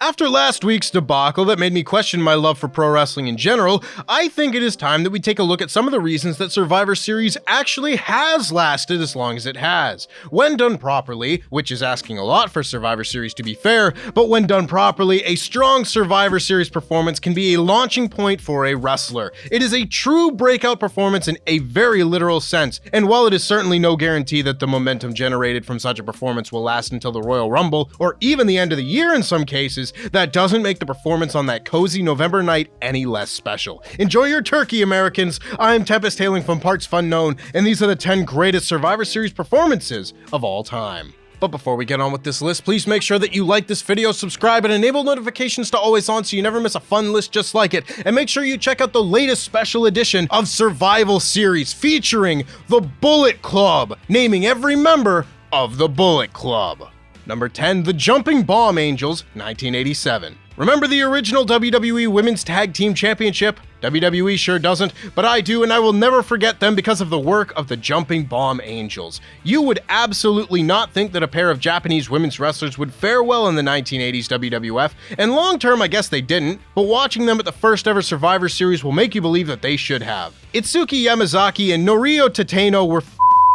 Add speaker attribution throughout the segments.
Speaker 1: After last week's debacle that made me question my love for pro wrestling in general, I think it is time that we take a look at some of the reasons that Survivor Series actually has lasted as long as it has. When done properly, which is asking a lot for Survivor Series to be fair, but when done properly, a strong Survivor Series performance can be a launching point for a wrestler. It is a true breakout performance in a very literal sense, and while it is certainly no guarantee that the momentum generated from such a performance will last until the Royal Rumble, or even the end of the year in some cases, that doesn't make the performance on that cozy November night any less special. Enjoy your turkey, Americans! I'm Tempest hailing from partsFUNknown, and these are the 10 greatest Survivor Series performances of all time. But before we get on with this list, please make sure that you like this video, subscribe, and enable notifications to always on so you never miss a fun list just like it. And make sure you check out the latest special edition of Survival Series featuring the Bullet Club, naming every member of the Bullet Club. Number 10, the Jumping Bomb Angels, 1987. Remember the original WWE Women's Tag Team Championship? WWE sure doesn't, but I do, and I will never forget them because of the work of the Jumping Bomb Angels. You would absolutely not think that a pair of Japanese women's wrestlers would fare well in the 1980s WWF, and long term I guess they didn't, but watching them at the first ever Survivor Series will make you believe that they should have. Itsuki Yamazaki and Norio Tateno were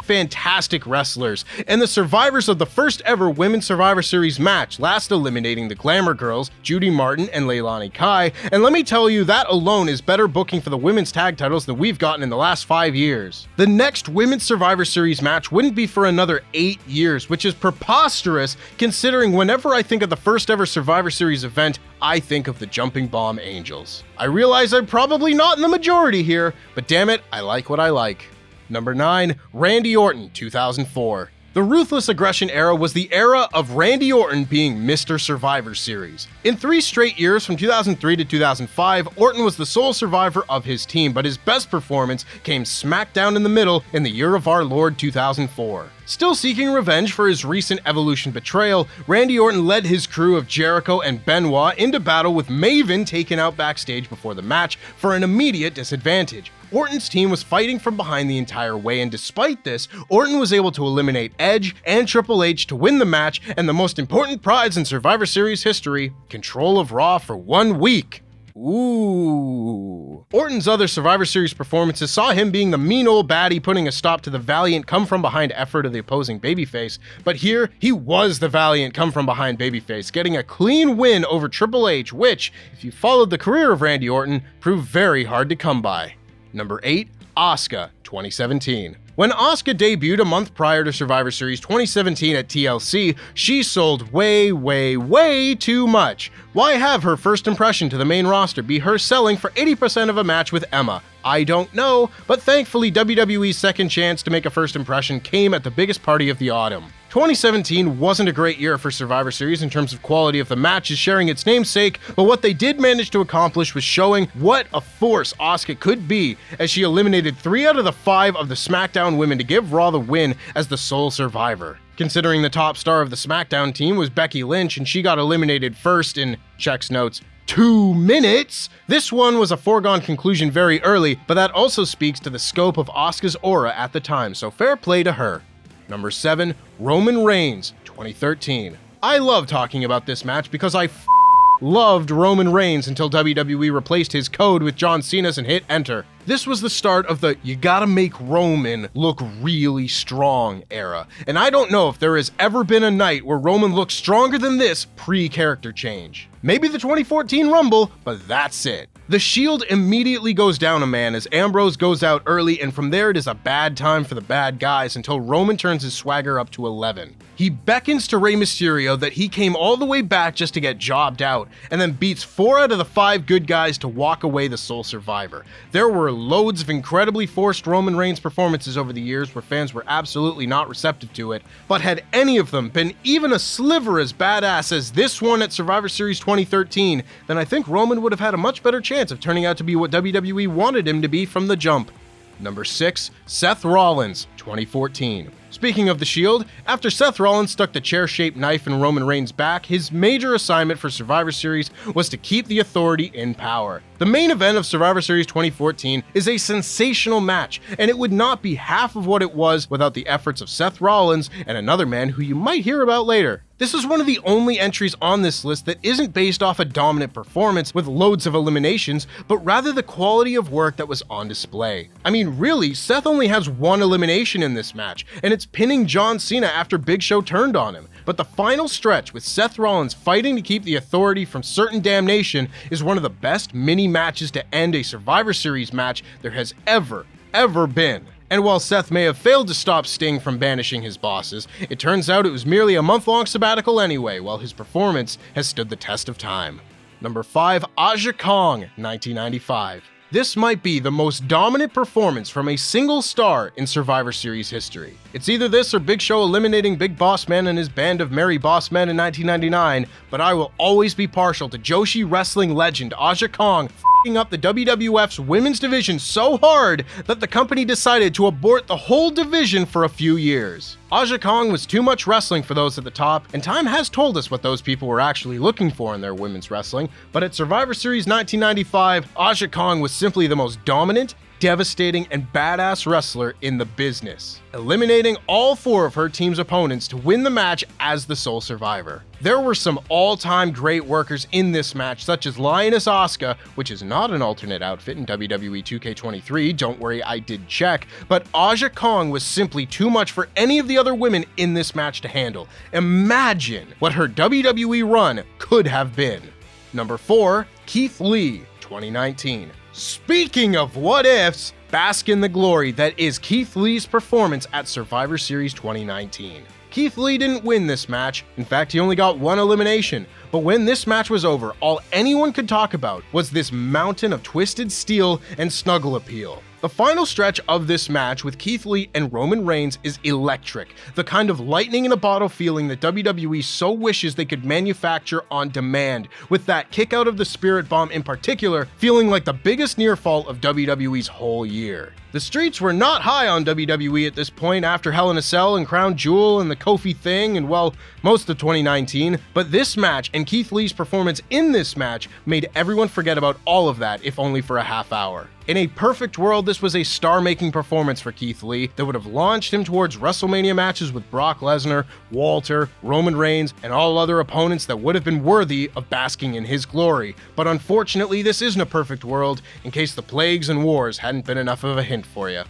Speaker 1: fantastic wrestlers, and the survivors of the first ever Women's Survivor Series match, last eliminating the Glamour Girls, Judy Martin and Leilani Kai, and let me tell you, that alone is better booking for the women's tag titles than we've gotten in the last 5 years. The next Women's Survivor Series match wouldn't be for another 8 years, which is preposterous considering whenever I think of the first ever Survivor Series event, I think of the Jumping Bomb Angels. I realize I'm probably not in the majority here, but damn it, I like what I like. Number 9, Randy Orton, 2004. The Ruthless Aggression era was the era of Randy Orton being Mr. Survivor Series. In 3 straight years, from 2003 to 2005, Orton was the sole survivor of his team, but his best performance came smack down in the middle in the year of our Lord 2004. Still seeking revenge for his recent Evolution betrayal, Randy Orton led his crew of Jericho and Benoit into battle with Maven taken out backstage before the match for an immediate disadvantage. Orton's team was fighting from behind the entire way, and despite this, Orton was able to eliminate Edge and Triple H to win the match and the most important prize in Survivor Series history, control of Raw for 1 week. Ooh. Orton's other Survivor Series performances saw him being the mean old baddie putting a stop to the valiant come-from-behind effort of the opposing babyface, but here, he was the valiant come-from-behind babyface, getting a clean win over Triple H, which, if you followed the career of Randy Orton, proved very hard to come by. Number 8, Asuka, 2017. When Asuka debuted a month prior to Survivor Series 2017 at TLC, she sold way too much. Why have her first impression to the main roster be her selling for 80% of a match with Emma? I don't know, but thankfully WWE's second chance to make a first impression came at the biggest party of the autumn. 2017 wasn't a great year for Survivor Series in terms of quality of the matches sharing its namesake, but what they did manage to accomplish was showing what a force Asuka could be as she eliminated 3 out of the 5 of the SmackDown women to give Raw the win as the sole survivor. Considering the top star of the SmackDown team was Becky Lynch and she got eliminated first in, checks notes, 2 minutes, this one was a foregone conclusion very early, but that also speaks to the scope of Asuka's aura at the time, so fair play to her. Number 7, Roman Reigns, 2013. I love talking about this match because I loved Roman Reigns until WWE replaced his code with John Cena's and hit enter. This was the start of the you gotta make Roman look really strong era, and I don't know if there has ever been a night where Roman looked stronger than this pre-character change. Maybe the 2014 Rumble, but that's it. The Shield immediately goes down a man as Ambrose goes out early, and from there it is a bad time for the bad guys until Roman turns his swagger up to 11. He beckons to Rey Mysterio that he came all the way back just to get jobbed out, and then beats 4 out of the 5 good guys to walk away the sole survivor. There were loads of incredibly forced Roman Reigns performances over the years where fans were absolutely not receptive to it, but had any of them been even a sliver as badass as this one at Survivor Series 2013, then I think Roman would have had a much better chance of turning out to be what WWE wanted him to be from the jump. Number 6, Seth Rollins, 2014. Speaking of the Shield, after Seth Rollins stuck the chair-shaped knife in Roman Reigns' back, his major assignment for Survivor Series was to keep the Authority in power. The main event of Survivor Series 2014 is a sensational match, and it would not be half of what it was without the efforts of Seth Rollins and another man who you might hear about later. This is one of the only entries on this list that isn't based off a dominant performance with loads of eliminations, but rather the quality of work that was on display. I mean, really, Seth only has one elimination in this match, and it's pinning John Cena after Big Show turned on him. But the final stretch with Seth Rollins fighting to keep the Authority from certain damnation is one of the best mini matches to end a Survivor Series match there has ever been. And while Seth may have failed to stop Sting from banishing his bosses, it turns out it was merely a month-long sabbatical anyway, while his performance has stood the test of time. Number 5, Aja Kong, 1995. This might be the most dominant performance from a single star in Survivor Series history. It's either this or Big Show eliminating Big Boss Man and his band of merry boss men in 1999, but I will always be partial to Joshi wrestling legend Aja Kong f***ing up the WWF's women's division so hard that the company decided to abort the whole division for a few years. Aja Kong was too much wrestling for those at the top, and time has told us what those people were actually looking for in their women's wrestling, but at Survivor Series 1995, Aja Kong was simply the most dominant, devastating, and badass wrestler in the business, eliminating all 4 of her team's opponents to win the match as the sole survivor. There were some all-time great workers in this match, such as Lioness Asuka, which is not an alternate outfit in WWE 2K23, don't worry, I did check, but Aja Kong was simply too much for any of the other women in this match to handle. Imagine what her WWE run could have been. Number 4, Keith Lee, 2019. Speaking of what ifs, bask in the glory that is Keith Lee's performance at Survivor Series 2019. Keith Lee didn't win this match, in fact he only got 1 elimination, but when this match was over, all anyone could talk about was this mountain of twisted steel and snuggle appeal. The final stretch of this match with Keith Lee and Roman Reigns is electric, the kind of lightning in a bottle feeling that WWE so wishes they could manufacture on demand, with that kick out of the Spirit Bomb in particular feeling like the biggest near fall of WWE's whole year. The streets were not high on WWE at this point after Hell in a Cell and Crown Jewel and the Kofi thing and, well, most of 2019, but this match and Keith Lee's performance in this match made everyone forget about all of that, if only for a half hour. In a perfect world, this was a star-making performance for Keith Lee that would have launched him towards WrestleMania matches with Brock Lesnar, Walter, Roman Reigns, and all other opponents that would have been worthy of basking in his glory. But unfortunately, this isn't a perfect world, in case the plagues and wars hadn't been enough of a hint for you.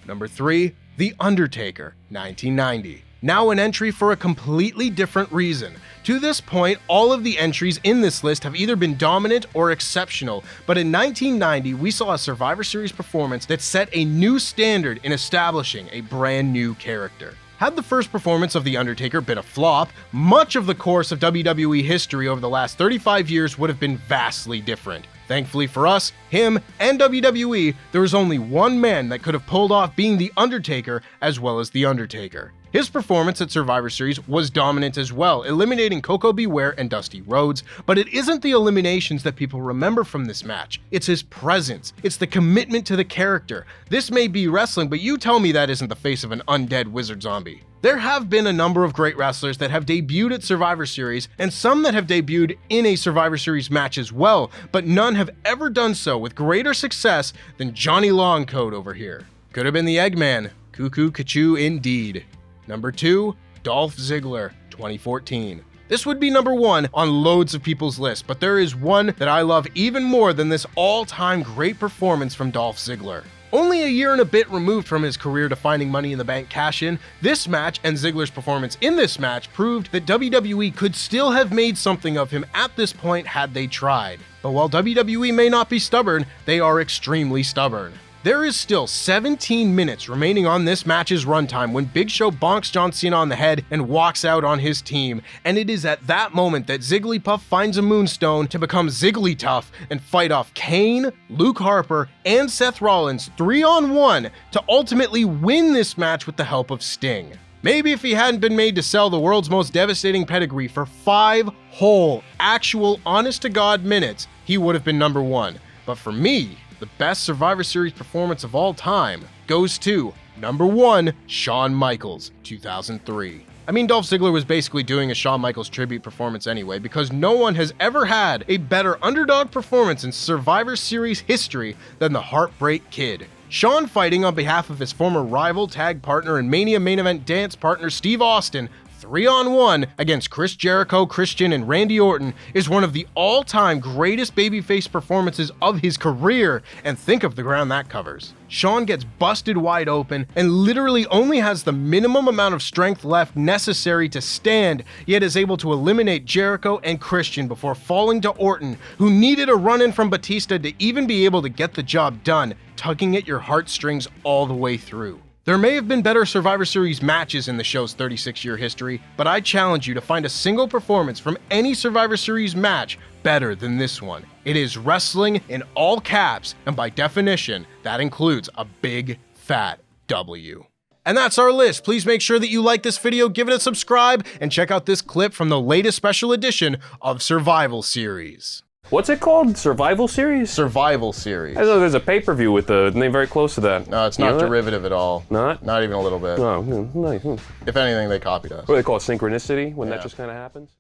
Speaker 1: Number 3, The Undertaker, 1990. Now an entry for a completely different reason. To this point, all of the entries in this list have either been dominant or exceptional, but in 1990, we saw a Survivor Series performance that set a new standard in establishing a brand new character. Had the first performance of The Undertaker been a flop, much of the course of WWE history over the last 35 years would have been vastly different. Thankfully for us, him, and WWE, there was only one man that could have pulled off being The Undertaker as well as The Undertaker. His performance at Survivor Series was dominant as well, eliminating Koko Beware and Dusty Rhodes, but it isn't the eliminations that people remember from this match. It's his presence. It's the commitment to the character. This may be wrestling, but you tell me that isn't the face of an undead wizard zombie. There have been a number of great wrestlers that have debuted at Survivor Series, and some that have debuted in a Survivor Series match as well, but none have ever done so with greater success than Johnny Longcoat over here. Could have been the Eggman. Cuckoo Cachoo indeed. Number 2, Dolph Ziggler, 2014. This would be number 1 on loads of people's lists, but there is one that I love even more than this all-time great performance from Dolph Ziggler. Only a year and a bit removed from his career-defining Money in the Bank cash-in, this match and Ziggler's performance in this match proved that WWE could still have made something of him at this point had they tried. But while WWE may not be stubborn, they are extremely stubborn. There is still 17 minutes remaining on this match's runtime when Big Show bonks John Cena on the head and walks out on his team, and it is at that moment that Zigglypuff finds a Moonstone to become Zigglytuff and fight off Kane, Luke Harper, and Seth Rollins 3-on-1 to ultimately win this match with the help of Sting. Maybe if he hadn't been made to sell the world's most devastating pedigree for 5 whole, actual, honest-to-God minutes, he would have been number 1. But for me, the best Survivor Series performance of all time goes to Number 1, Shawn Michaels, 2003. I mean, Dolph Ziggler was basically doing a Shawn Michaels tribute performance anyway, because no one has ever had a better underdog performance in Survivor Series history than the Heartbreak Kid. Shawn, fighting on behalf of his former rival, tag partner, and Mania main event dance partner Steve Austin, 3-on-1 against Chris Jericho, Christian, and Randy Orton, is one of the all-time greatest babyface performances of his career, and think of the ground that covers. Shawn gets busted wide open and literally only has the minimum amount of strength left necessary to stand, yet is able to eliminate Jericho and Christian before falling to Orton, who needed a run-in from Batista to even be able to get the job done, tugging at your heartstrings all the way through. There may have been better Survivor Series matches in the show's 36-year history, but I challenge you to find a single performance from any Survivor Series match better than this one. It is wrestling in all caps, and by definition, that includes a big, fat W. And that's our list. Please make sure that you like this video, give it a subscribe, and check out this clip from the latest special edition of Survival Series.
Speaker 2: What's it called? Survival Series?
Speaker 1: Survival Series.
Speaker 2: I know there's a pay-per-view with the name very close to that.
Speaker 1: No, it's not derivative at all.
Speaker 2: Not?
Speaker 1: Not even a little bit.
Speaker 2: Oh, nice.
Speaker 1: If anything, they copied us.
Speaker 2: What do they call it? Synchronicity? When that just kind of happens?